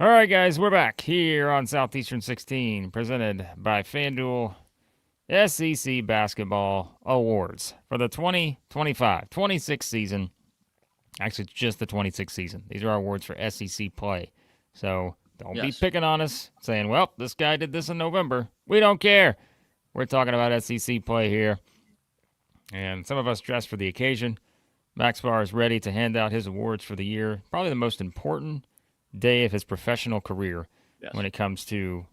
All right, guys, we're back here on Southeastern 16, presented by FanDuel SEC Basketball Awards for the 2025-26 season. Actually, it's just the 26th season. These are our awards for SEC play. So don't be picking on us, saying, well, this guy did this in November. We don't care. We're talking about SEC play here. And some of us dressed for the occasion. Max Barr is ready to hand out his awards for the year. Probably the most important day of his professional career when it comes to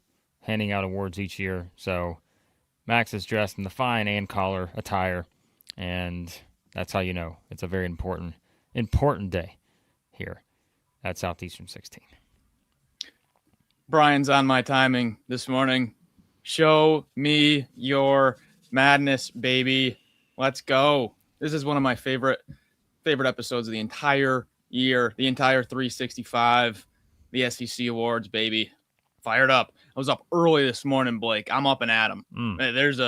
handing out awards each year. So Max is dressed in the fine and collar attire, and that's how you know it's a very important day here at Southeastern 16. Brian's on my timing this morning. Show me your madness, baby. Let's go. This is one of my favorite episodes of the entire year, the entire 365, the SEC awards, baby. Fired up. I was up early this morning, Blake. I'm up and at 'em. There's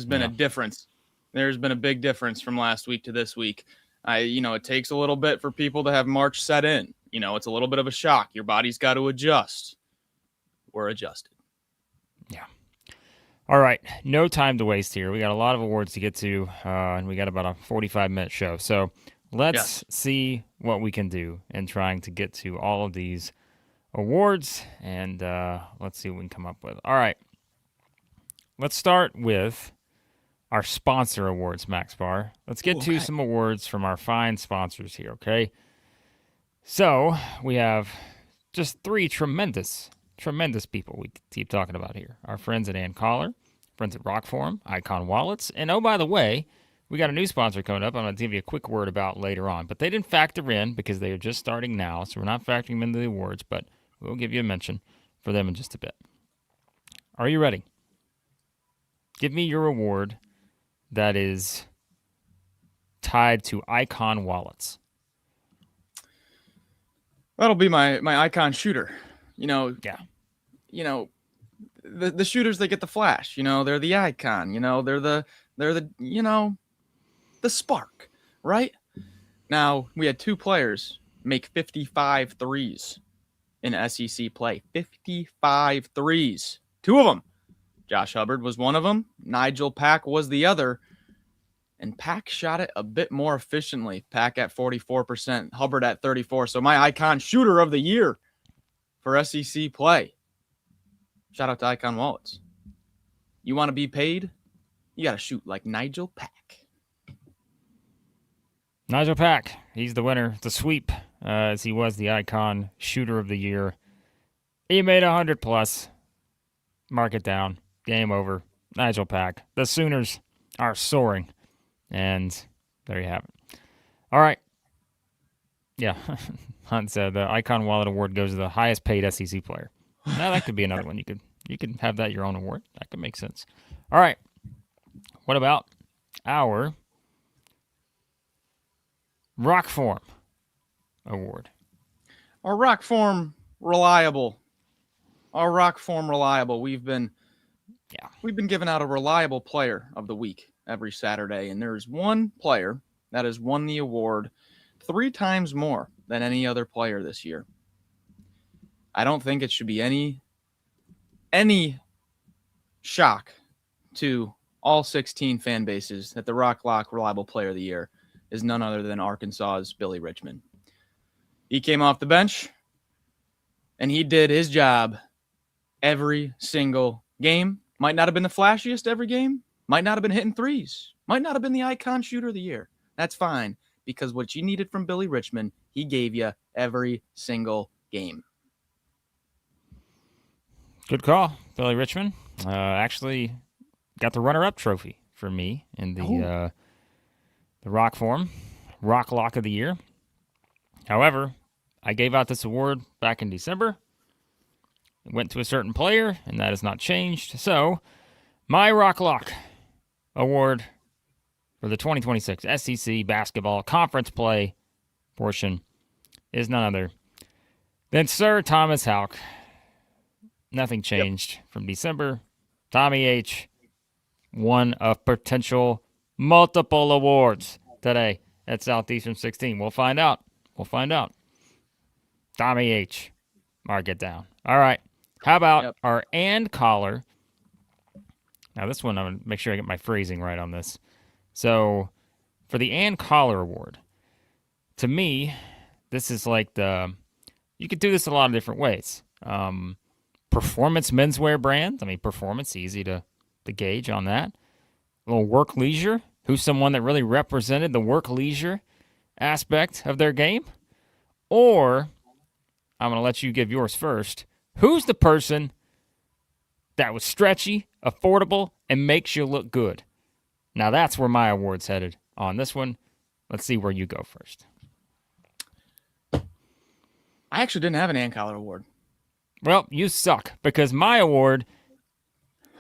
been a difference. There's been a big difference from last week to this week. It takes a little bit for people to have March set in. It's a little bit of a shock. Your body's got to adjust. We're adjusted. Yeah. All right. No time to waste here. We got a lot of awards to get to, and we got about a 45-minute show. So let's see what we can do in trying to get to all of these awards, and let's see what we can come up with. All right. Let's start with our sponsor awards, Max Barr. Let's get to some awards from our fine sponsors here, okay? So we have just three tremendous people we keep talking about here. Our friends at Ann Collar, friends at ROKFORM, Icon Wallets, and oh, by the way, we got a new sponsor coming up I'm going to give you a quick word about later on. But they didn't factor in because they are just starting now, so we're not factoring them into the awards, but we'll give you a mention for them in just a bit. Are you ready? Give me your award that is tied to Icon Wallets. That'll be my Icon shooter. The shooters that get the flash. They're the icon. They're the the spark, right? Now, we had two players make 55 threes in SEC play. 55 threes. Two of them. Josh Hubbard was one of them. Nigel Pack was the other. And Pack shot it a bit more efficiently. Pack at 44%, Hubbard at 34%. So my Icon shooter of the year for SEC play. Shout out to Icon Wallets. You want to be paid? You got to shoot like Nigel Pack. Nigel Pack, he's the winner. The sweep, as he was the Icon shooter of the year. He made 100 plus. Mark it down. Game over. Nigel Pack. The Sooners are soaring. And there you have it. All right. Yeah. Hunt said the Icon Wallet Award goes to the highest paid SEC player. Now that could be another one. You could have that your own award. That could make sense. All right. What about our ROKFORM Award? Our ROKFORM reliable. Our ROKFORM reliable. We've been giving out a reliable player of the week every Saturday, and there's one player that has won the award 3 times more than any other player this year. I don't think it should be any shock to all 16 fan bases that the Rock Lock Reliable Player of the Year is none other than Arkansas's Billy Richmond. He came off the bench, and he did his job every single game. Might not have been the flashiest every game. Might not have been hitting threes. Might not have been the Icon Shooter of the Year. That's fine, because what you needed from Billy Richmond, he gave you every single game. Good call, Billy Richmond. Actually got the runner-up trophy for me in the ROKFORM Rock Lock of the Year. However, I gave out this award back in December. It went to a certain player, and that has not changed. So, my Rock Lock Award for the 2026 SEC Basketball Conference Play portion is none other than Sir Thomas Houck. Nothing changed from December. Tommy H. One of potential multiple awards today at Southeastern 16. We'll find out. Tommy H. Mark it down. All right. How about our and collar? Now, this one, I'm going to make sure I get my phrasing right on this. So, for the and collar award, to me, this is like you could do this a lot of different ways. Performance menswear brand. I mean, performance, easy to gauge on that. A little Workleisure. Who's someone that really represented the Workleisure aspect of their game? Or, I'm going to let you give yours first. Who's the person that was stretchy, affordable, and makes you look good? Now, that's where my award's headed on this one. Let's see where you go first. I actually didn't have an and collar award. Well, you suck, because my award,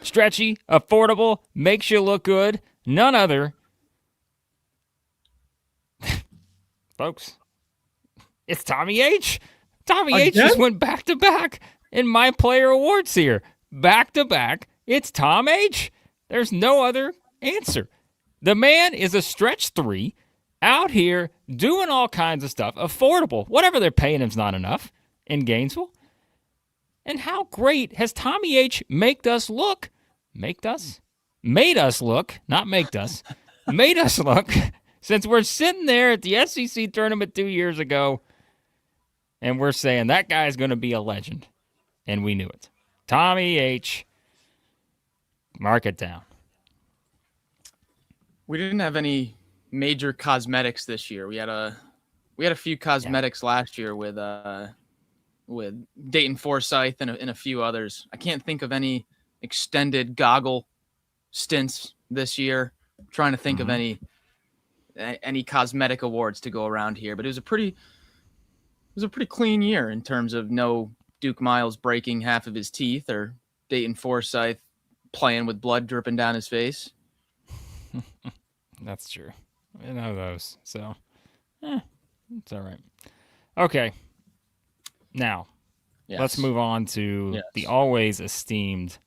stretchy, affordable, makes you look good, none other, folks, it's Tommy H. Tommy H just went back-to-back in my player awards here. Back-to-back, it's Tom H. There's no other answer. The man is a stretch 3 out here doing all kinds of stuff. Affordable. Whatever they're paying him's not enough in Gainesville. And how great has Tommy H. made us look? Made us look, not make us. Made us look since we're sitting there at the SEC tournament 2 years ago and we're saying that guy's going to be a legend. And we knew it. Tommy H. Mark it down. We didn't have any major cosmetics this year. We had a few cosmetics last year with Dayton Forsyth and a few others. I can't think of any extended goggle stints this year. I'm trying to think of any cosmetic awards to go around here, but it was a pretty clean year in terms of no Duke Miles breaking half of his teeth or Dayton Forsyth playing with blood dripping down his face. That's true. I know those. So, it's all right. Okay. Now, let's move on to the always esteemed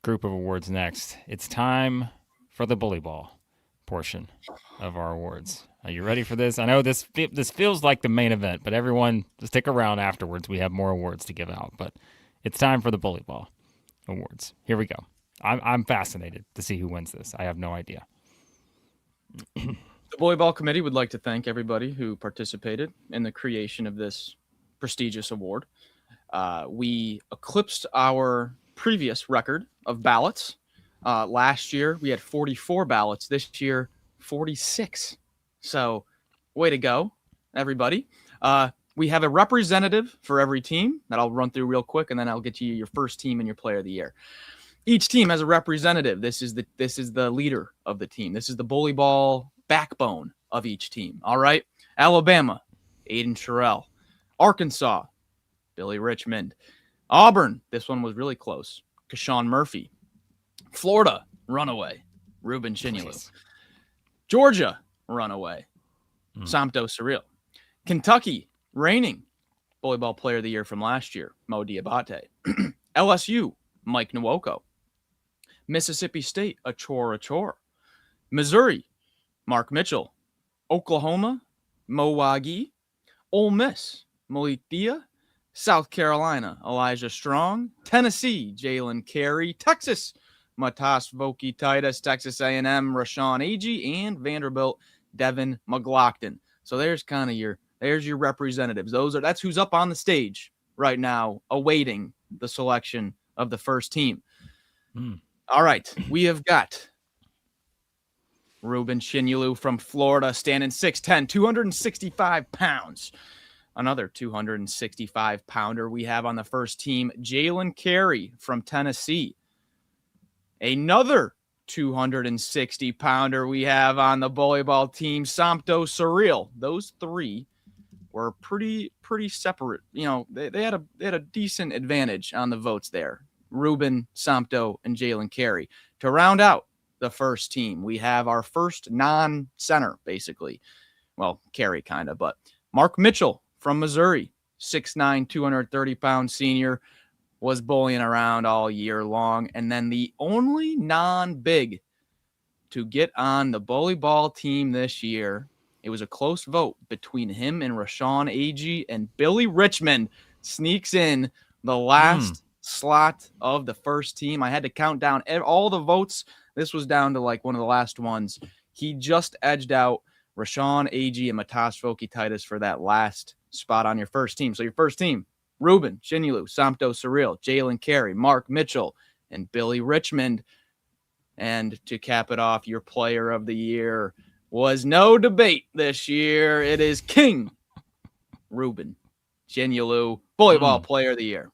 group of awards next. It's time for the bully ball portion of our awards. Are you ready for this? I know this feels like the main event, but everyone, just stick around afterwards. We have more awards to give out, but it's time for the bully ball awards. Here we go. I'm fascinated to see who wins this. I have no idea. The Bully Ball Committee would like to thank everybody who participated in the creation of this prestigious award. We eclipsed our previous record of ballots. Last year, we had 44 ballots. This year, 46. So, way to go, everybody. We have a representative for every team that I'll run through real quick, and then I'll get you your first team and your player of the year. Each team has a representative. This is the leader of the team. This is the bully ball backbone of each team. All right. Alabama, Aiden Sherrill. Arkansas, Billy Richmond. Auburn, this one was really close. Kashawn Murphy. Florida, runaway, Ruben Chinulu. Nice. Georgia, runaway, Samto Surreal. Kentucky, reigning bully ball player of the year from last year, Mo Diabate. LSU, Mike Nwoko. Mississippi State, Achor. Missouri, Mark Mitchell. Oklahoma, Mo Wagi. Ole Miss, Malik Dia. South Carolina, Elijah Strong. Tennessee, Jalen Carey. Texas, Matas Voki Titus. Texas A&M, Rashawn Agee. And Vanderbilt, Devin McLaughlin. So there's kind of your representatives. That's who's up on the stage right now, awaiting the selection of the first team. All right, we have got Ruben Chinulu from Florida, standing 6'10", 265 pounds. Another 265-pounder we have on the first team, Jalen Carey from Tennessee. Another 260-pounder we have on the bully ball team, Samto Surreal. Those three were pretty separate. You know, they had a decent advantage on the votes there. Ruben, Samto, and Jalen Carey. To round out the first team, we have our first non-center, basically. Well, Carey kind of, but Mark Mitchell from Missouri, 6'9", 230-pound senior, was bullying around all year long. And then the only non-big to get on the bully ball team this year, It was a close vote between him and Rashawn Agee, and Billy Richmond sneaks in the last slot of the first team. I had to count down all the votes. This was down to like one of the last ones. He just edged out Rashawn Agee and Matas Fokititis for that last spot on your first team. So your first team, Ruben, Shinulu, Samto Surreal, Jalen Carey, Mark Mitchell, and Billy Richmond. And to cap it off, your player of the year was no debate this year. It is King Ruben Shinulu, volleyball player of the year.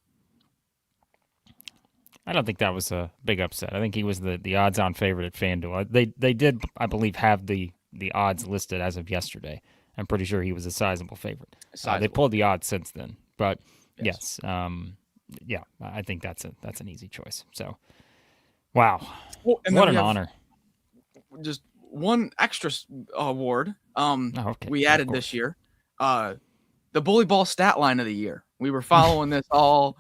I don't think that was a big upset. I think he was the odds-on favorite at FanDuel. They did, I believe, have the odds listed as of yesterday. I'm pretty sure he was a sizable favorite. They pulled the odds since then, but yes, yeah, I think that's an easy choice. So, wow, what an honor! Just one extra award. We added this year, the bully ball stat line of the year. We were following this all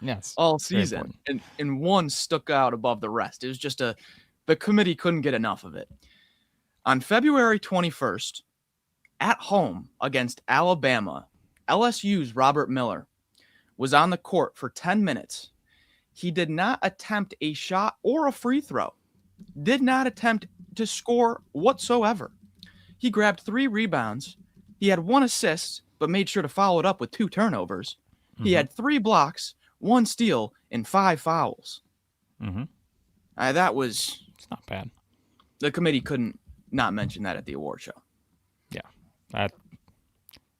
season, and one stuck out above the rest. It was just the committee couldn't get enough of it. On February 21st, at home against Alabama, LSU's Robert Miller was on the court for 10 minutes. He did not attempt a shot or a free throw, did not attempt to score whatsoever. He grabbed 3 rebounds. He had 1 assist, but made sure to follow it up with 2 turnovers. He had 3 blocks, 1 steal, and 5 fouls. That was... It's not bad. The committee couldn't not mention that at the award show. Yeah,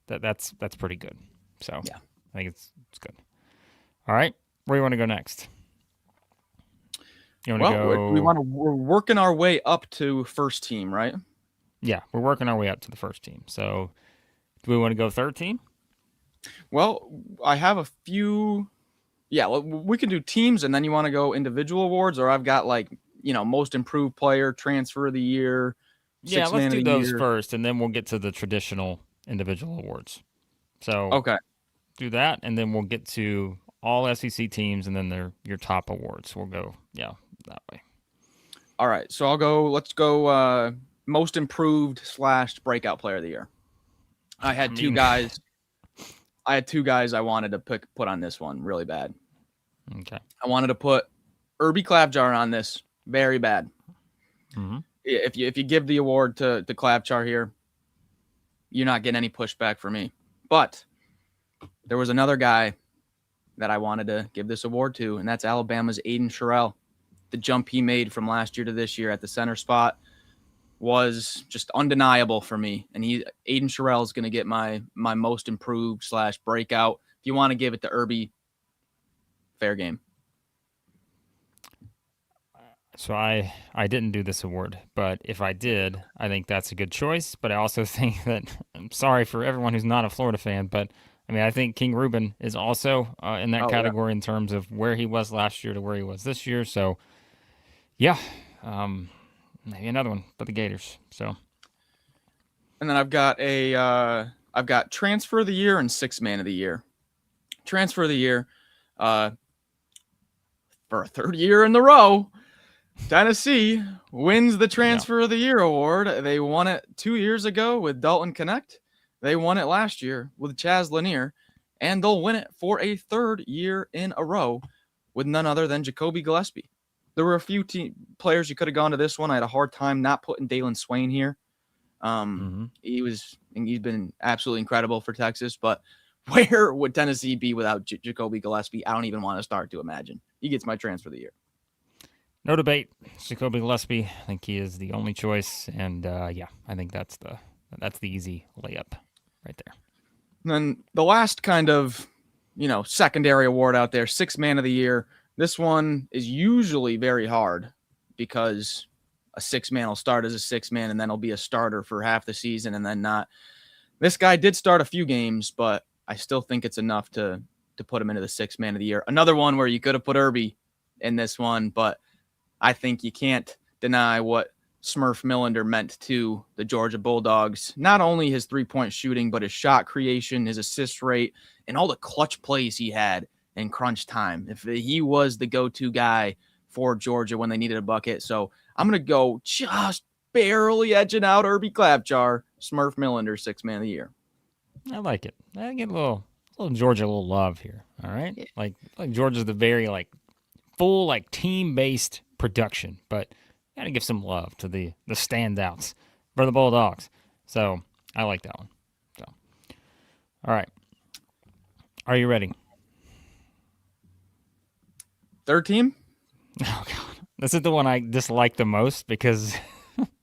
that's pretty good. So yeah, I think it's good. All right, where do you want to go next? You want to go? We're working our way up to first team, right? Yeah, we're working our way up to the first team. So, do we want to go third team? Well, I have a few. Yeah, we can do teams, and then you want to go individual awards, or I've got most improved player, transfer of the year. Yeah, let's do those first, and then we'll get to the traditional individual awards. So okay, do that, and then we'll get to all SEC teams, and then your top awards. We'll go that way. All right, so let's go most improved / breakout player of the year. I had 2 guys. I had 2 guys I wanted to put on this one really bad. Okay. I wanted to put Irby Klabjar on this very bad. If you give the award to Klabjar here, you're not getting any pushback for me. But there was another guy that I wanted to give this award to, and that's Alabama's Aiden Sherrill. The jump he made from last year to this year at the center spot was just undeniable for me. And Aiden Sherrill is going to get my most improved / breakout. If you want to give it to Irby, fair game. So I didn't do this award, but if I did, I think that's a good choice. But I also think that, I'm sorry for everyone who's not a Florida fan, but I mean, I think King Ruben is also in that category in terms of where he was last year to where he was this year. So, yeah, maybe another one for the Gators. So, and then I've got transfer of the year and 6th man of the year. Transfer of the year, for a 3rd year in a row, Tennessee wins the Transfer of the Year award. They won it 2 years ago with Dalton Connect. They won it last year with Chaz Lanier, and they'll win it for a 3rd year in a row with none other than Jacoby Gillespie. There were a few players you could have gone to this one. I had a hard time not putting Dalen Swain here. He's been absolutely incredible for Texas, but where would Tennessee be without Jacoby Gillespie? I don't even want to start to imagine. He gets my Transfer of the Year. No debate. Jacoby Gillespie. I think he is the only choice, and I think that's the easy layup right there. And then the last kind of secondary award out there, 6th man of the year. This one is usually very hard because a 6th man will start as a 6th man and then he'll be a starter for half the season and then not. This guy did start a few games, but I still think it's enough to put him into the 6th man of the year. Another one where you could have put Irby in this one, but I think you can't deny what Smurf Millender meant to the Georgia Bulldogs. Not only his 3-point shooting, but his shot creation, his assist rate, and all the clutch plays he had in crunch time. If he was the go-to guy for Georgia when they needed a bucket. So I'm going to go just barely edging out Irby Klapjar, Smurf Millender, 6th man of the year. I like it. I get a little Georgia, a little love here. All right, Yeah. like Georgia's the very full team-based production, but gotta give some love to the standouts for the Bulldogs. So I like that one. So, all right, are you ready? Third team? Oh God, this is the one I dislike the most because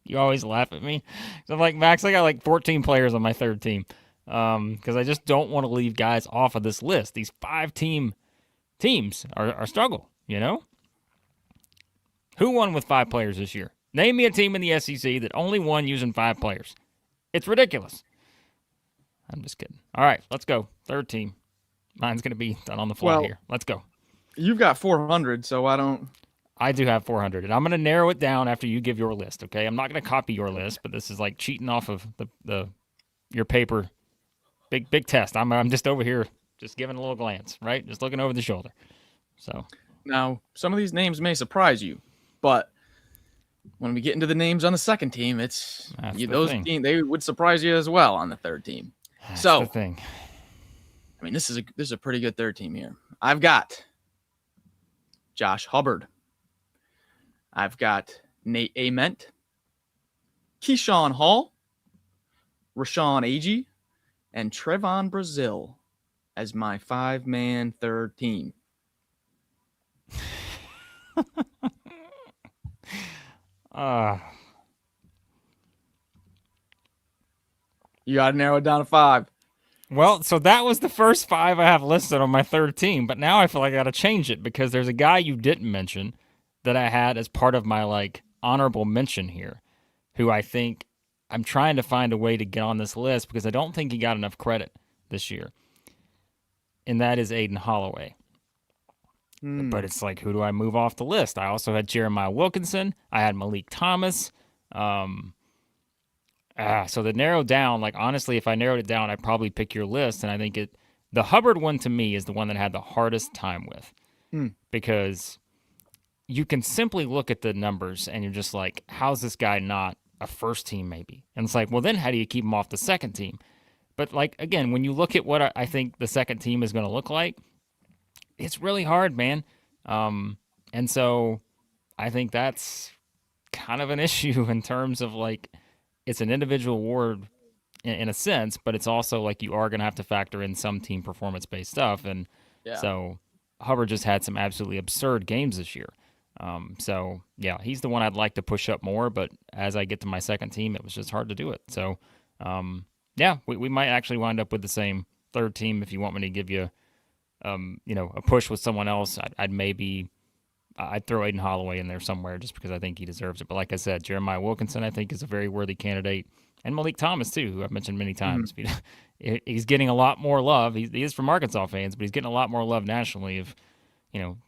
you always laugh at me. So I'm like, Max, I got 14 players on my third team because I just don't want to leave guys off of this list. These 5-teams are struggle. Who won with 5 players this year? Name me a team in the SEC that only won using 5 players. It's ridiculous. I'm just kidding. All right, let's go. Third team. Mine's going to be done on the fly here. Let's go. You've got 400, so I do have 400, and I'm going to narrow it down after you give your list, okay? I'm not going to copy your list, but this is like cheating off of your paper. Big test. I'm just over here just giving a little glance, right? Just looking over the shoulder. So now some of these names may surprise you, but when we get into the names on the second team, they would surprise you as well on the third team. That's so the thing. I mean, this is a pretty good third team here. I've got Josh Hubbard. I've got Nate Ament, Keyshawn Hall, Rashawn Agee, and Trevon Brazil as my 5-man third team. You got to narrow it down to 5. Well, so that was the first 5 I have listed on my third team, but now I feel like I got to change it because there's a guy you didn't mention that I had as part of my honorable mention here, who I think I'm trying to find a way to get on this list because I don't think he got enough credit this year, and that is Aiden Holloway. But it's who do I move off the list? I also had Jeremiah Wilkinson. I had Malik Thomas. So to narrow down, honestly, if I narrowed it down, I'd probably pick your list, and I think the Hubbard one to me is the one that I had the hardest time with because you can simply look at the numbers and you're just like, how's this guy not a first team maybe? And it's well, then how do you keep him off the second team? But again, when you look at what I think the second team is going to look like, it's really hard, man. And so I think that's kind of an issue in terms of it's an individual award in a sense, but it's also you are going to have to factor in some team performance-based stuff. And so Hubbard just had some absolutely absurd games this year. So, yeah, he's the one I'd like to push up more, but as I get to my second team, it was just hard to do it. So, we might actually wind up with the same third team if you want me to give you, a push with someone else. I'd throw Aiden Holloway in there somewhere just because I think he deserves it. But like I said, Jeremiah Wilkinson, I think, is a very worthy candidate. And Malik Thomas, too, who I've mentioned many times. He's getting a lot more love. He is from Arkansas fans, but he's getting a lot more love nationally if,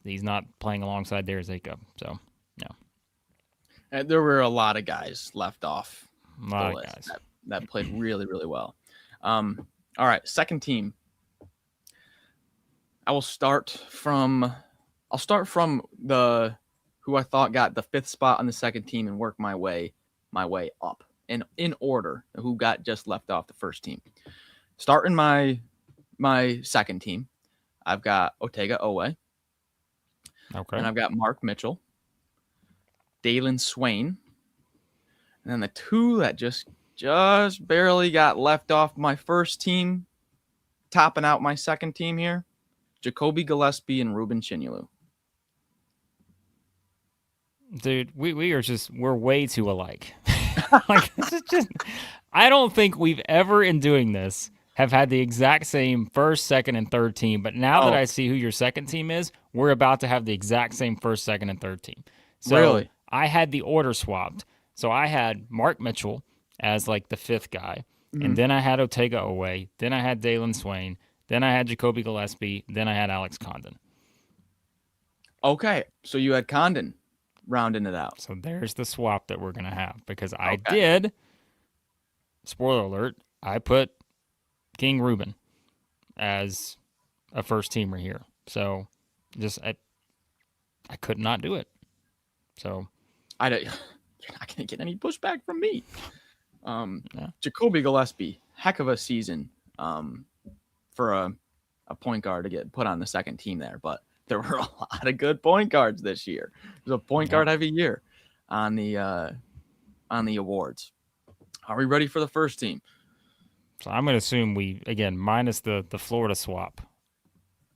he's not playing alongside Dare Jacob. So, no. There were a lot of guys left off A lot of guys that played really, really well. All right, second team. I'll start from the who I thought got the 5th spot on the second team and work my way up and in order who got just left off the first team. Starting my second team, I've got Otega Owe. Okay. And I've got Mark Mitchell, Dalen Swain, and then the 2 that just barely got left off my first team, topping out my second team here, Jacoby Gillespie and Ruben Chinyalu. Dude, we're way too alike. This is just, I don't think we've ever in doing this have had the exact same first, second, and third team. But now that I see who your second team is, we're about to have the exact same first, second, and third team. So really? I had the order swapped. So I had Mark Mitchell as the 5th guy. And then I had Otega Owe. Then I had Dalen Swain. Then I had Jacoby Gillespie. Then I had Alex Condon. Okay. So you had Condon rounding it out. So there's the swap that we're going to have because I did, spoiler alert, I put King Ruben as a first teamer here. So just I could not do it. So I you're not going to get any pushback from me. Yeah. Jacoby Gillespie, heck of a season for a point guard to get put on the second team there, but there were a lot of good point guards this year. It was a point guard heavy year on the awards. Are we ready for the first team? So I'm going to assume we, again, minus the Florida swap,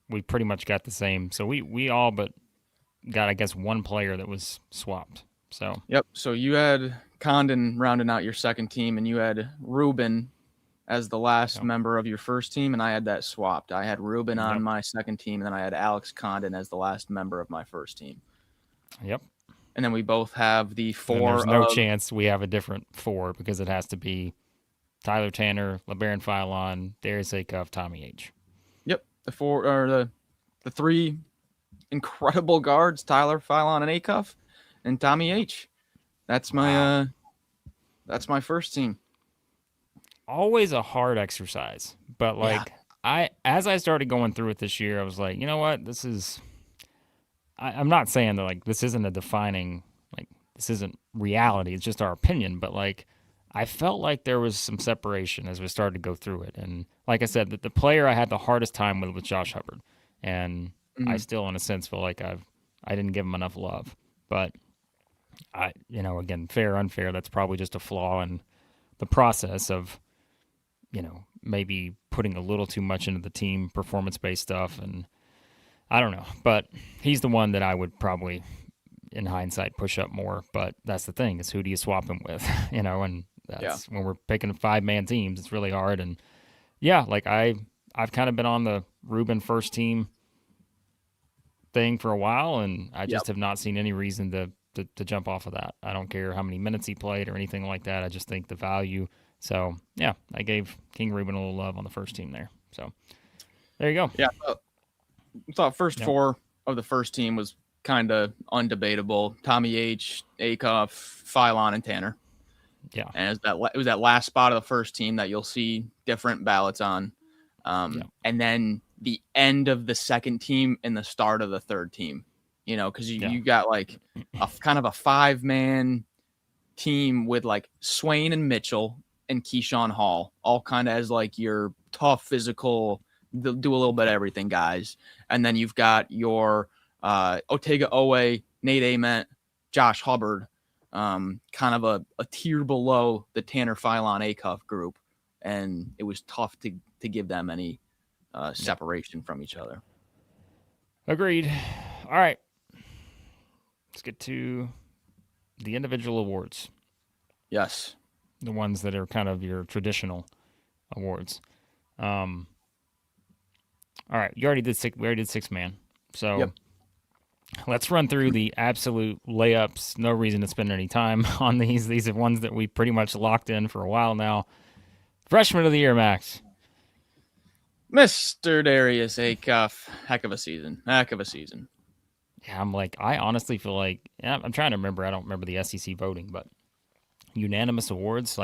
we pretty much got the same. So we all but got, I guess, one player that was swapped. So yep. So you had Condon rounding out your second team, and you had Ruben as the last member of your first team, and I had that swapped. I had Ruben on my second team, and then I had Alex Condon as the last member of my first team. Yep. And then we both have the four. And there's no chance we have a different four because it has to be Tyler Tanner, LeBaron Philon, Darius Acuff, Tommy H. Yep. The four or the three incredible guards, Tyler, Philon, and Acuff, and Tommy H. That's my first team. Always a hard exercise, but as I started going through it this year, I was like, you know what, this is. I'm not saying that this isn't a defining, this isn't reality. It's just our opinion, but I felt like there was some separation as we started to go through it, and like I said, the player I had the hardest time with was Josh Hubbard, and I still, in a sense, feel like I didn't give him enough love, but again, fair, unfair, that's probably just a flaw in the process of. Maybe putting a little too much into the team performance-based stuff, and I don't know. But he's the one that I would probably, in hindsight, push up more. But that's the thing, is who do you swap him with? And that's when we're picking 5-man teams, it's really hard. And I've kind of been on the Ruben first team thing for a while, and I just have not seen any reason to jump off of that. I don't care how many minutes he played or anything like that. I just think the value. So, yeah, I gave King Ruben a little love on the first team there. So, there you go. Yeah, I thought first four of the first team was kind of undebatable. Tommy H, Acuff, Philon, and Tanner. Yeah. And it was that last spot of the first team that you'll see different ballots on. And then the end of the second team and the start of the third team. Because you got a kind of a 5-man team with Swain and Mitchell and Keyshawn Hall, all kind of as your tough physical, do a little bit of everything guys. And then you've got your Otega Owe, Nate Ament, Josh Hubbard, kind of a tier below the Tanner Philon Acuff group. And it was tough to give them any separation from each other. Agreed. All right. Let's get to the individual awards. Yes. The ones that are kind of your traditional awards. All right, we already did 6-man. So let's run through the absolute layups. No reason to spend any time on these. These are ones that we pretty much locked in for a while now. Freshman of the year, Max. Mr. Darius Acuff. Heck of a season. Yeah, I honestly feel like, I'm trying to remember. I don't remember the SEC voting, but unanimous awards,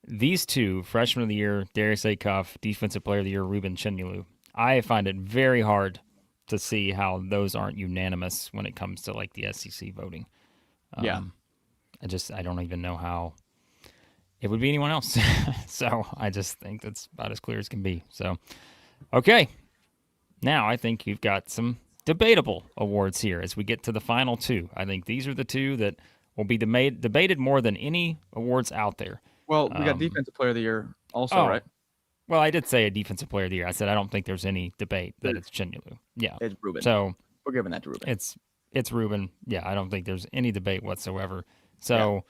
these two, Freshman of the Year, Darius Acuff, Defensive Player of the Year, Ruben Chinyelu. I find it very hard to see how those aren't unanimous when it comes to the SEC voting. I don't even know how it would be anyone else. So I just think that's about as clear as can be. So, okay. Now I think you've got some debatable awards here as we get to the final two. I think these are the two that will be debated more than any awards out there. Well, we got Defensive Player of the Year also, right? Well, I did say a Defensive Player of the Year. I said I don't think there's any debate that it's Chinyelu. Yeah. It's Ruben. So we're giving that to Ruben. It's Ruben. Yeah, I don't think there's any debate whatsoever. So,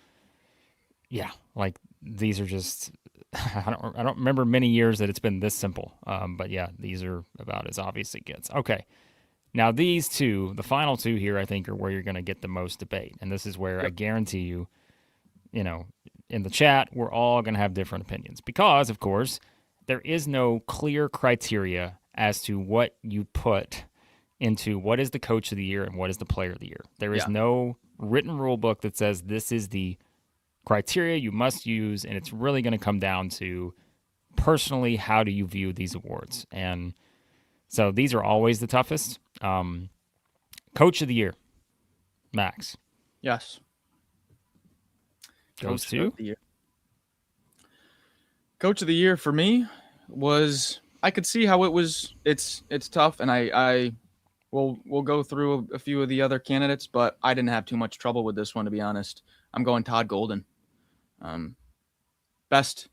these are just I don't remember many years that it's been this simple. But yeah, these are about as obvious as it gets. Okay. Now, these two, the final two here, I think, are where you're going to get the most debate. And this is where I guarantee you, in the chat, we're all going to have different opinions. Because, of course, there is no clear criteria as to what you put into what is the Coach of the Year and what is the Player of the Year. There is no written rule book that says this is the criteria you must use, and it's really going to come down to, personally, how do you view these awards? And so these are always the toughest. Coach of the Year, Max. Yes. goes to Coach of the Year for me was, I could see how it's tough, and we'll go through a few of the other candidates, but I didn't have too much trouble with this one, to be honest. I'm going Todd Golden. Best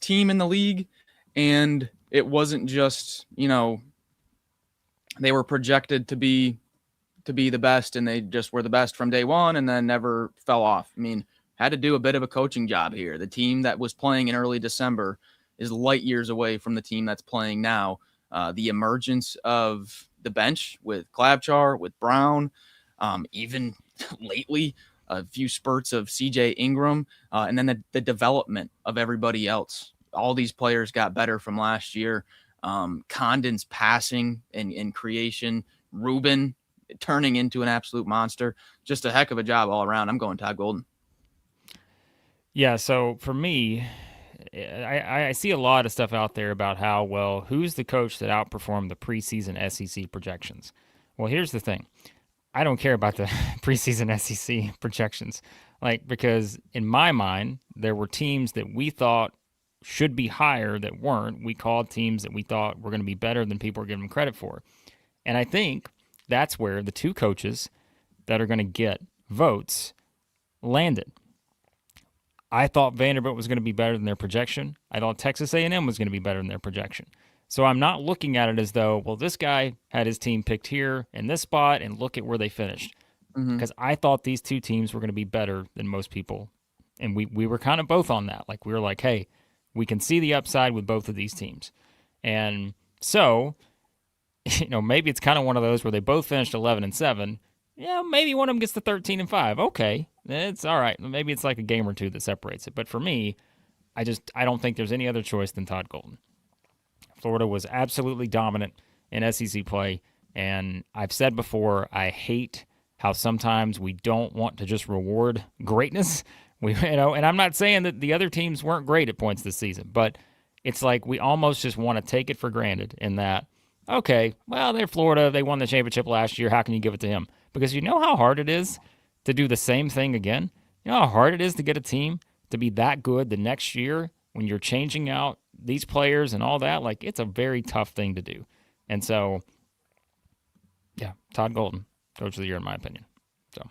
team in the league, and it wasn't just, they were projected to be the best, and they just were the best from day one and then never fell off. I mean, had to do a bit of a coaching job here. The team that was playing in early December is light years away from the team that's playing now. The emergence of the bench with Klabchar, with Brown, even lately, a few spurts of CJ Ingram, and then the development of everybody else. All these players got better from last year. Condon's passing and creation, Rubin turning into an absolute monster. Just a heck of a job all around. I'm going Todd Golden. Yeah, so for me, I see a lot of stuff out there about how, well, who's the coach that outperformed the preseason SEC projections? Well, here's the thing. I don't care about the preseason SEC projections, because in my mind, there were teams that we thought should be higher that weren't. We called teams that we thought were going to be better than people were giving them credit for. And I think that's where the two coaches that are going to get votes landed. I thought Vanderbilt was going to be better than their projection. I thought Texas A&M was going to be better than their projection. So I'm not looking at it as though, well, this guy had his team picked here in this spot, and look at where they finished. Because I thought these two teams were going to be better than most people. And we were kind of both on that. We were like, hey, we can see the upside with both of these teams. And so, maybe it's kind of one of those where they both finished 11-7. Yeah, maybe one of them gets to 13-5. Okay, it's all right. Maybe it's like a game or two that separates it. But for me, I don't think there's any other choice than Todd Golden. Florida was absolutely dominant in SEC play, and I've said before, I hate how sometimes we don't want to just reward greatness. And I'm not saying that the other teams weren't great at points this season, but it's like we almost just want to take it for granted in that, okay, well, they're Florida. They won the championship last year. How can you give it to him? Because you know how hard it is to do the same thing again? You know how hard it is to get a team to be that good the next year when you're changing out these players and all that? It's a very tough thing to do. And so, yeah, Todd Golden, Coach of the Year, in my opinion. So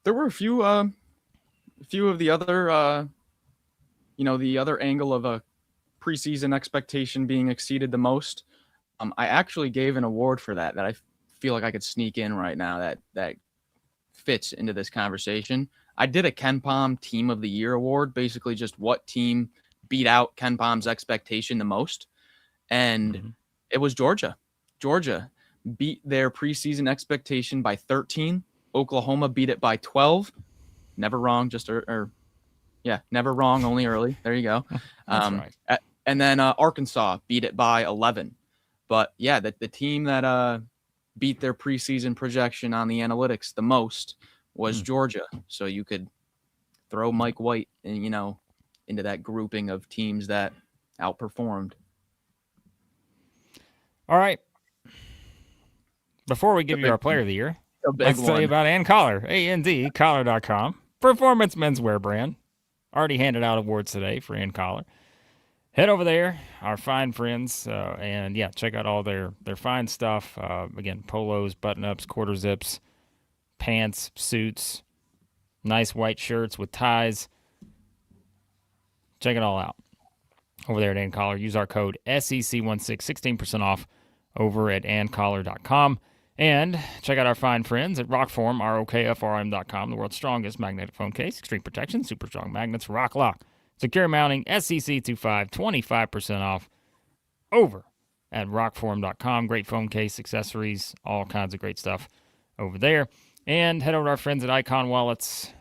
there were a few of the other, the other angle of a preseason expectation being exceeded the most. I actually gave an award for that I feel like I could sneak in right now that fits into this conversation. I did a KenPom Team of the Year award, basically just what team beat out KenPom's expectation the most. And it was Georgia. Georgia beat their preseason expectation by 13. Oklahoma beat it by 12. Never wrong, never wrong, only early. There you go. That's right. And then Arkansas beat it by 11. But yeah, the team that beat their preseason projection on the analytics the most was Georgia. So you could throw Mike White and, into that grouping of teams that outperformed. All right. Before we give you our player of the year, let's tell you about And Collar, AND, Performance menswear brand. Already handed out awards today for And Collar. Head over there, our fine friends, and yeah, check out all their fine stuff. Again, polos, button-ups, quarter zips, pants, suits, nice white shirts with ties. Check it all out over there at And Collar. Use our code SEC16, 16% off over at andcollar.com. And check out our fine friends at ROKFORM, ROKFORM.com, the world's strongest magnetic phone case, extreme protection, super strong magnets, rock lock. Secure mounting, SEC25, 25% off over at rockform.com. Great phone case, accessories, all kinds of great stuff over there. And head over to our friends at Icon Wallets.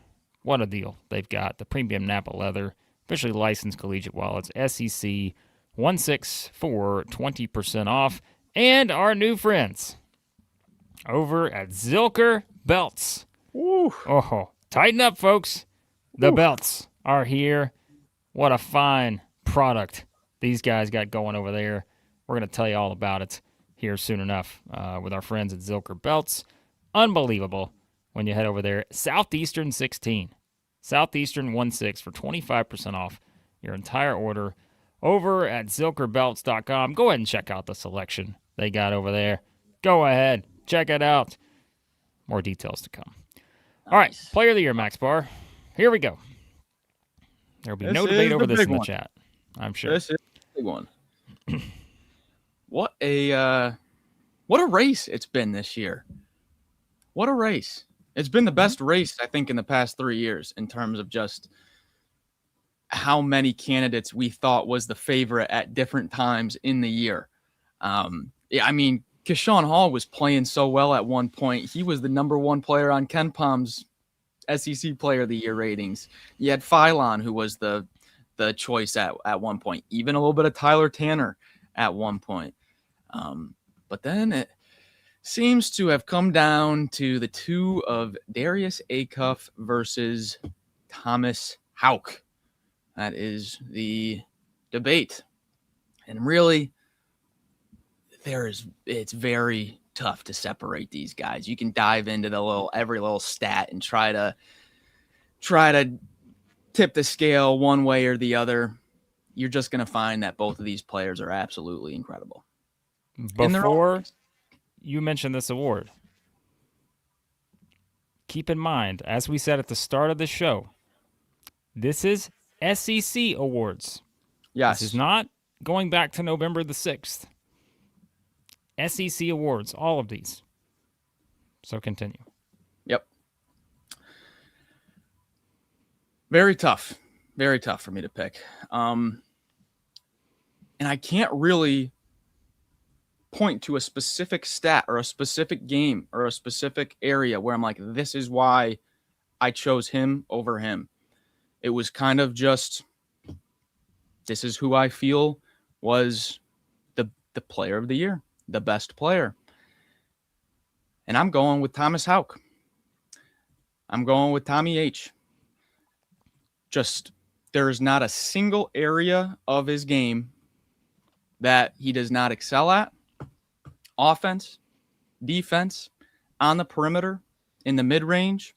What a deal they've got. The premium Napa leather, officially licensed collegiate wallets, SEC 16 for 20% off. And our new friends over at ZILKER Belts. Ooh. Oh, tighten up, folks. The belts are here. What a fine product these guys got going over there. We're going to tell you all about it here soon enough with our friends at ZILKER Belts. Unbelievable when you head over there. Southeastern 16. Southeastern 16 for 25% off your entire order over at ZILKERBelts.com. Go ahead and check out the selection they got over there. Go ahead, check it out. More details to come. Nice. All right, Player of the Year, Max Barr. Here we go. There will be no debate over this in the chat, I'm sure. This is the big one. What a race it's been this year. What a race. It's been the best race, I think, in the past 3 years in terms of just how many candidates we thought was the favorite at different times in the year. I mean, Keyshawn Hall was playing so well at one point. He was the number one player on Ken Palm's SEC Player of the Year ratings. You had Phylon, who was the choice at one point. Even a little bit of Tyler Tanner at one point. But then it seems to have come down to the two of Darius Acuff versus Thomas Houck. That is the debate. And really, it's very tough to separate these guys. You can dive into every little stat and try to tip the scale one way or the other. You're just going to find that both of these players are absolutely incredible. Before you mention this award, keep in mind, as we said at the start of the show, this is SEC awards. Yes. This is not going back to November the 6th. SEC awards, all of these. So continue. Yep. Very tough. Very tough for me to pick. And I can't really point to a specific stat or a specific game or a specific area where I'm like, this is why I chose him over him. It was kind of just, this is who I feel was the player of the year, the best player. And I'm going with Thomas Houck. I'm going with Tommy H. Just, there is not a single area of his game that he does not excel at. Offense, defense, on the perimeter, in the mid-range,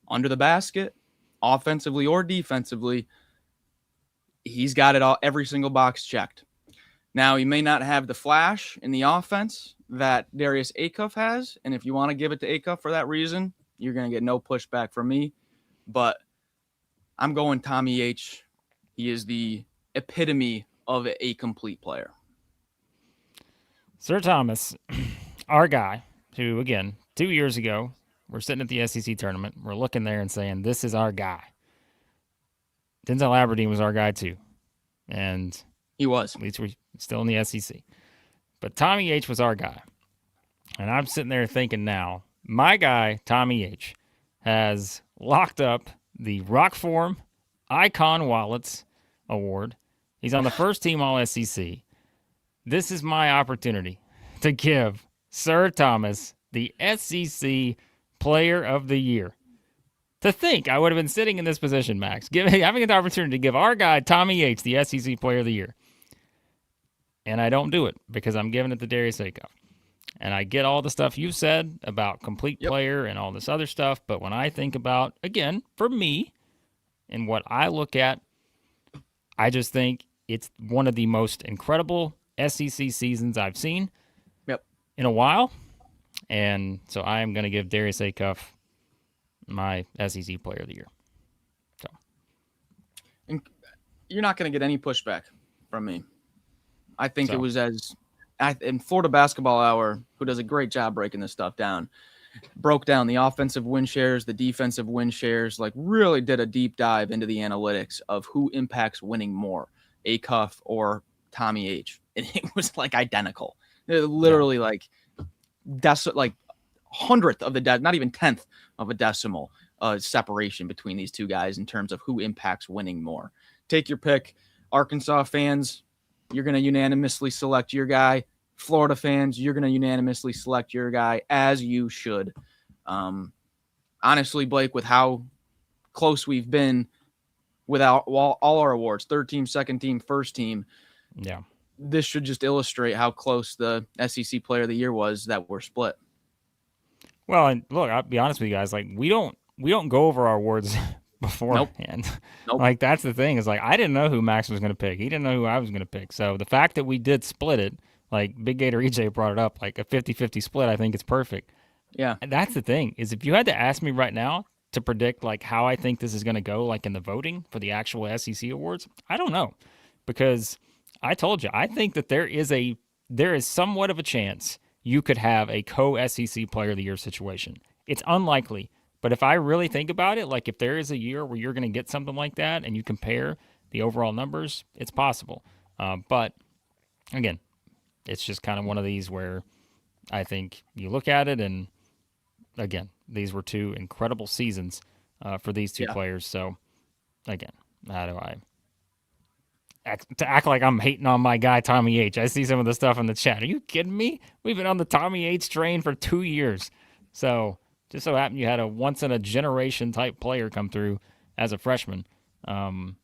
under the basket, offensively or defensively, he's got it all, every single box checked. Now, he may not have the flash in the offense that Darius Acuff has, and if you want to give it to Acuff for that reason, you're going to get no pushback from me. But I'm going Tommy H. He is the epitome of a complete player. Sir Thomas, our guy, who, again, 2 years ago, we're sitting at the SEC tournament. We're looking there and saying, this is our guy. Denzel Aberdeen was our guy, too. And he was. At least we're still in the SEC. But Tommy H. was our guy. And I'm sitting there thinking now, my guy, Tommy H., has locked up the ROKFORM Icon Wallets Award. He's on the first team All-SEC. This is my opportunity to give Sir Thomas the SEC Player of the Year. To think I would have been sitting in this position, Max, having the opportunity to give our guy, Tommy H., the SEC Player of the Year. And I don't do it because I'm giving it to Darius Acuff. And I get all the stuff you said about complete player and all this other stuff. But when I think about, again, for me, and what I look at, I just think it's one of the most incredible SEC seasons I've seen in a while. And so I am going to give Darius Acuff my SEC Player of the Year. So, and you're not going to get any pushback from me. I think it was in Florida Basketball Hour, who does a great job breaking this stuff down, broke down the offensive win shares, the defensive win shares, like really did a deep dive into the analytics of who impacts winning more, Acuff or Tommy H. And it was like identical. Literally like hundredth of the not even 10th of a decimal separation between these two guys in terms of who impacts winning more. Take your pick. Arkansas fans, you're going to unanimously select your guy. Florida fans, you're going to unanimously select your guy, as you should. Honestly, Blake, with how close we've been without all our awards, third team, second team, first team. Yeah. This should just illustrate how close the SEC Player of the Year was that we're split. Well, and look, I'll be honest with you guys. Like we don't go over our awards beforehand. Nope. Like, that's the thing, is like, I didn't know who Max was going to pick. He didn't know who I was going to pick. So the fact that we did split it, like Big Gator EJ brought it up, like a 50-50 split, I think it's perfect. Yeah. And that's the thing, is if you had to ask me right now to predict like how I think this is going to go, like in the voting for the actual SEC awards, I don't know, because I told you, I think that there is somewhat of a chance you could have a co-SEC Player of the Year situation. It's unlikely, but if I really think about it, like if there is a year where you're going to get something like that and you compare the overall numbers, it's possible. But again, it's just kind of one of these where I think you look at it, and again, these were two incredible seasons for these two players. So again, how do I act like I'm hating on my guy Tommy H? I see some of the stuff in the chat. Are you kidding me? We've been on the Tommy H train for 2 years. So just so happened you had a once in a generation type player come through as a freshman, and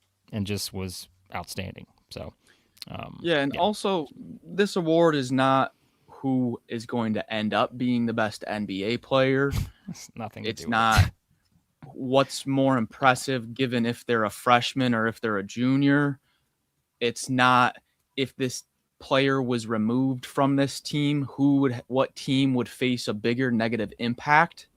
just was outstanding. So also this award is not who is going to end up being the best NBA player. It's nothing. It's not what's more impressive given if they're a freshman or if they're a junior. It's not if this player was removed from this team, what team would face a bigger negative impact.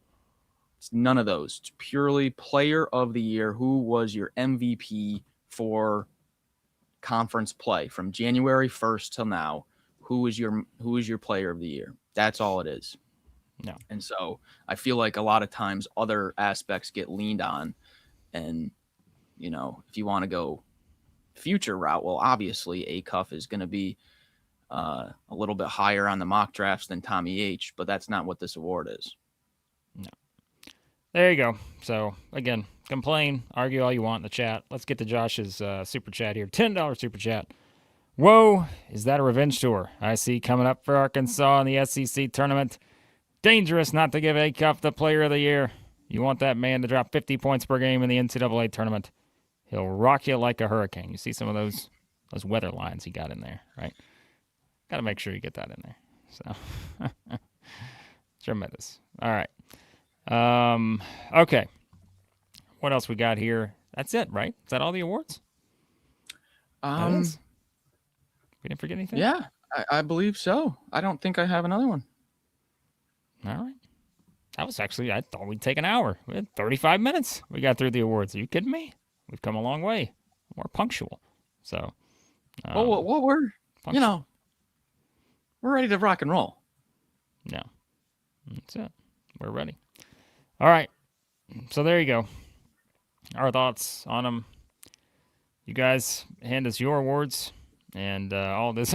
It's none of those. It's purely player of the year. Who was your MVP for conference play from January 1st till now? Who is your player of the year? That's all it is. No. And so I feel like a lot of times other aspects get leaned on, and if you want to go future route, well, obviously ACUF is going to be a little bit higher on the mock drafts than Tommy H, but that's not what this award is. No. There you go. So again, complain, argue all you want in the chat. Let's get to Josh's super chat here. $10 super chat. Whoa, is that a revenge tour I see coming up for Arkansas in the SEC tournament? Dangerous not to give ACUF the player of the year. You want that man to drop 50 points per game in the NCAA tournament. He'll rock you like a hurricane. You see some of those weather lines he got in there, right? Got to make sure you get that in there. So, tremendous. All right. Okay. What else we got here? That's it, right? Is that all the awards? We didn't forget anything? Yeah, I believe so. I don't think I have another one. All right. That was actually, I thought we'd take an hour. We had 35 minutes. We got through the awards. Are you kidding me? We've come a long way. We're punctual. So, we're, punctual. We're ready to rock and roll. Yeah. That's it. We're ready. All right. So there you go. Our thoughts on them. You guys hand us your awards and all this.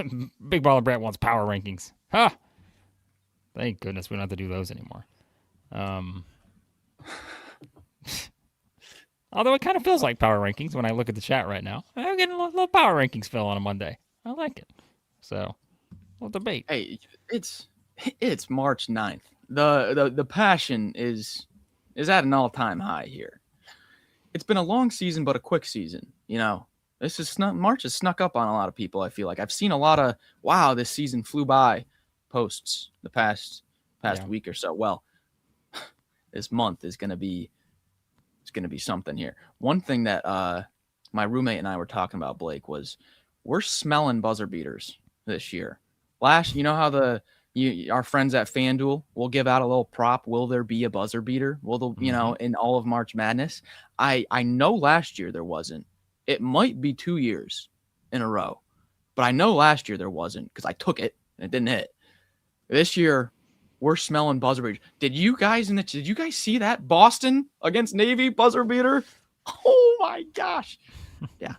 Big Baller Brett wants power rankings. Ha! Thank goodness we don't have to do those anymore. Although it kind of feels like power rankings when I look at the chat right now. I'm getting a little power rankings feel on a Monday. I like it. So, we'll debate. Hey, it's March 9th. The passion is at an all-time high here. It's been a long season, but a quick season. March has snuck up on a lot of people. I feel like I've seen a lot of wow, this season flew by posts the past week or so. Well, this month is going to be something here. One thing that my roommate and I were talking about, Blake, was we're smelling buzzer beaters this year. How our friends at FanDuel will give out a little prop. Will there be a buzzer beater? In all of March Madness? I know last year there wasn't. It might be 2 years in a row, but I know last year there wasn't because I took it and it didn't hit. This year, we're smelling buzzer beaters. Did you guys see that Boston against Navy buzzer beater? Oh my gosh! Yeah,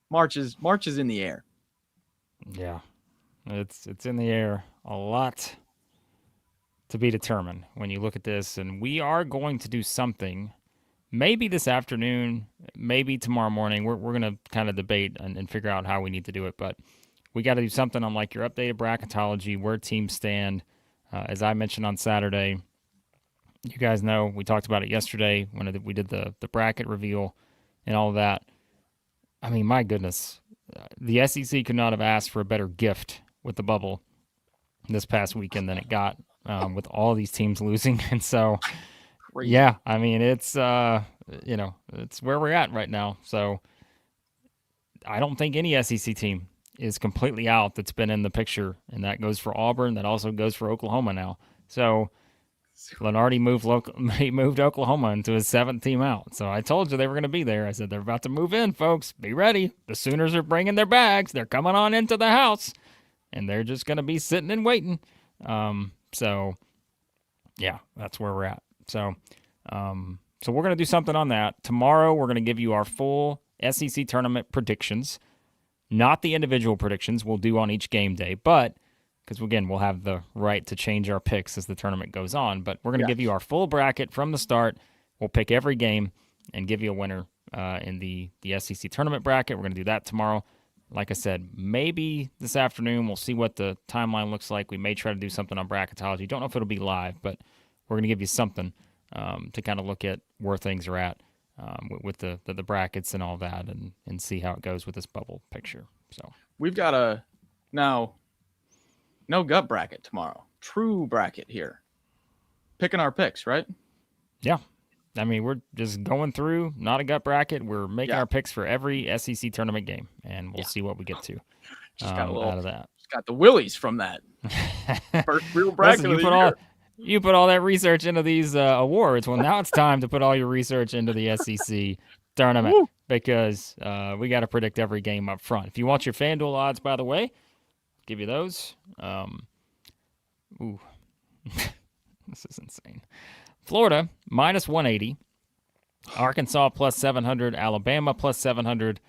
March is in the air. Yeah, it's in the air. A lot to be determined when you look at this, and we are going to do something. Maybe this afternoon, maybe tomorrow morning. We're going to kind of debate and figure out how we need to do it, but we got to do something on like your updated bracketology, where teams stand. As I mentioned on Saturday, you guys know we talked about it yesterday when we did the bracket reveal and all of that. I mean, my goodness, the SEC could not have asked for a better gift with the bubble this past weekend than it got with all these teams losing. And so, yeah, I mean, it's it's where we're at right now. So I don't think any SEC team is completely out that's been in the picture, and that goes for Auburn. That also goes for Oklahoma now. So Lenardi moved Oklahoma into his 7th team out. So I told you they were going to be there. I said they're about to move in, folks. Be ready. The Sooners are bringing their bags. They're coming on into the house, and they're just going to be sitting and waiting. So yeah, that's where we're at. So we're going to do something on that. Tomorrow we're going to give you our full SEC tournament predictions, not the individual predictions we'll do on each game day, but because, again, we'll have the right to change our picks as the tournament goes on. But we're going to give you our full bracket from the start. We'll pick every game and give you a winner in the SEC tournament bracket. We're going to do that tomorrow. Like I said, maybe this afternoon we'll see what the timeline looks like. We may try to do something on bracketology. Don't know if it'll be live, but we're going to give you something to kind of look at where things are at with the brackets and all that and see how it goes with this bubble picture. So we've got no gut bracket tomorrow. True bracket here. Picking our picks, right? Yeah. I mean, we're just going through, not a gut bracket. We're making our picks for every SEC tournament game, and we'll see what we get to out of that. Just got the willies from that. First real bracket of the year. You put all that research into these awards. Well, now it's time to put all your research into the SEC tournament because we got to predict every game up front. If you want your FanDuel odds, by the way, I'll give you those. This is insane. Florida, minus 180. Arkansas, plus 700. Alabama, plus 700.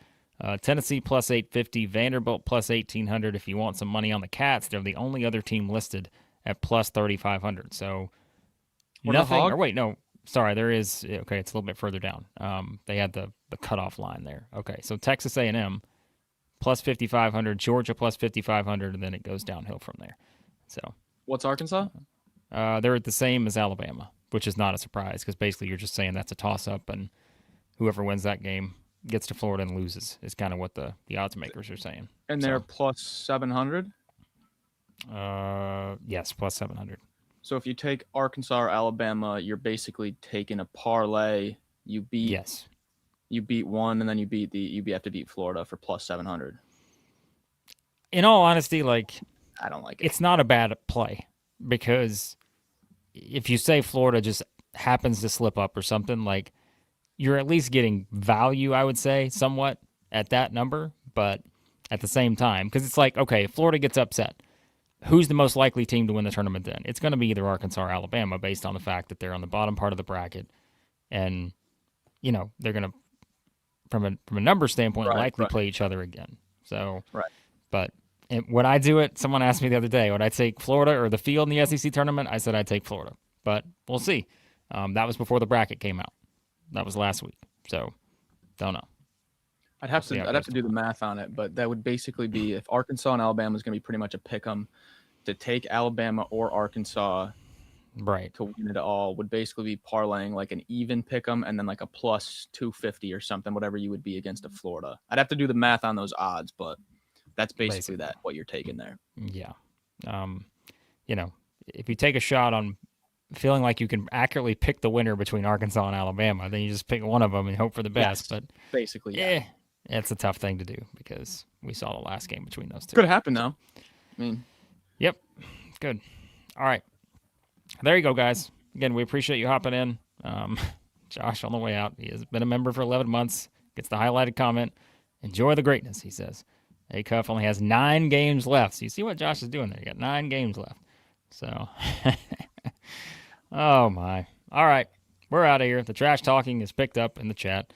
Tennessee, plus 850. Vanderbilt, plus 1,800. If you want some money on the Cats, they're the only other team listed at plus 3,500. So nothing. Or wait, no. Sorry, there is. Okay, it's a little bit further down. They had the cutoff line there. Okay, so Texas A&M, plus 5,500. Georgia, plus 5,500. And then it goes downhill from there. So what's Arkansas? They're the same as Alabama, which is not a surprise because basically you're just saying that's a toss-up and whoever wins that game gets to Florida and loses is kind of what the odds makers are saying. And they're plus 700? Yes, plus 700. So if you take Arkansas or Alabama, you're basically taking a parlay. You beat one, and then you have to beat Florida for plus 700. In all honesty, I don't like it. It's not a bad play because if you say Florida just happens to slip up or something, you're at least getting value, I would say, somewhat at that number. But at the same time, because it's okay, if Florida gets upset, who's the most likely team to win the tournament then? It's going to be either Arkansas or Alabama based on the fact that they're on the bottom part of the bracket. And, they're going to, from a number standpoint, likely play each other again. So, but when I do it, someone asked me the other day, would I take Florida or the field in the SEC tournament? I said I'd take Florida. But we'll see. That was before the bracket came out. That was last week. So, don't know. I'd have to do the math on it, but that would basically be if Arkansas and Alabama is going to be pretty much a pick 'em, to take Alabama or Arkansas to win it all would basically be parlaying an even pick 'em and then a plus 250 or something, whatever you would be against a Florida. I'd have to do the math on those odds, but that's basically what you're taking there. Yeah. If you take a shot on feeling like you can accurately pick the winner between Arkansas and Alabama, then you just pick one of them and hope for the best. But basically, it's a tough thing to do because we saw the last game between those two. Could happen though. Yep. Good. All right. There you go, guys. Again, we appreciate you hopping in. Josh on the way out. He has been a member for 11 months. Gets the highlighted comment. Enjoy the greatness, he says. A-Cuff only has 9 games left. So you see what Josh is doing there. You got 9 games left. So, oh my. All right. We're out of here. The trash talking is picked up in the chat.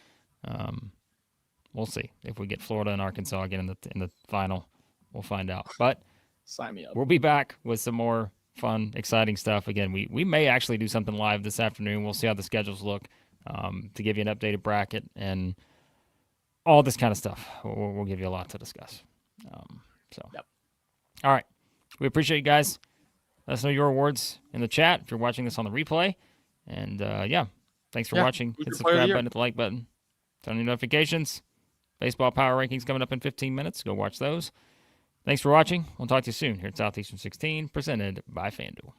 We'll see if we get Florida and Arkansas again in the final. We'll find out. But sign me up. We'll be back with some more fun, exciting stuff. Again, we may actually do something live this afternoon. We'll see how the schedules look to give you an updated bracket and all this kind of stuff. We'll give you a lot to discuss. All right. We appreciate you guys. Let us know your awards in the chat if you're watching this on the replay. And, thanks for watching. Hit the subscribe button, hit the like button. Turn on your notifications. Baseball Power Rankings coming up in 15 minutes. Go watch those. Thanks for watching. We'll talk to you soon here at Southeastern 16, presented by FanDuel.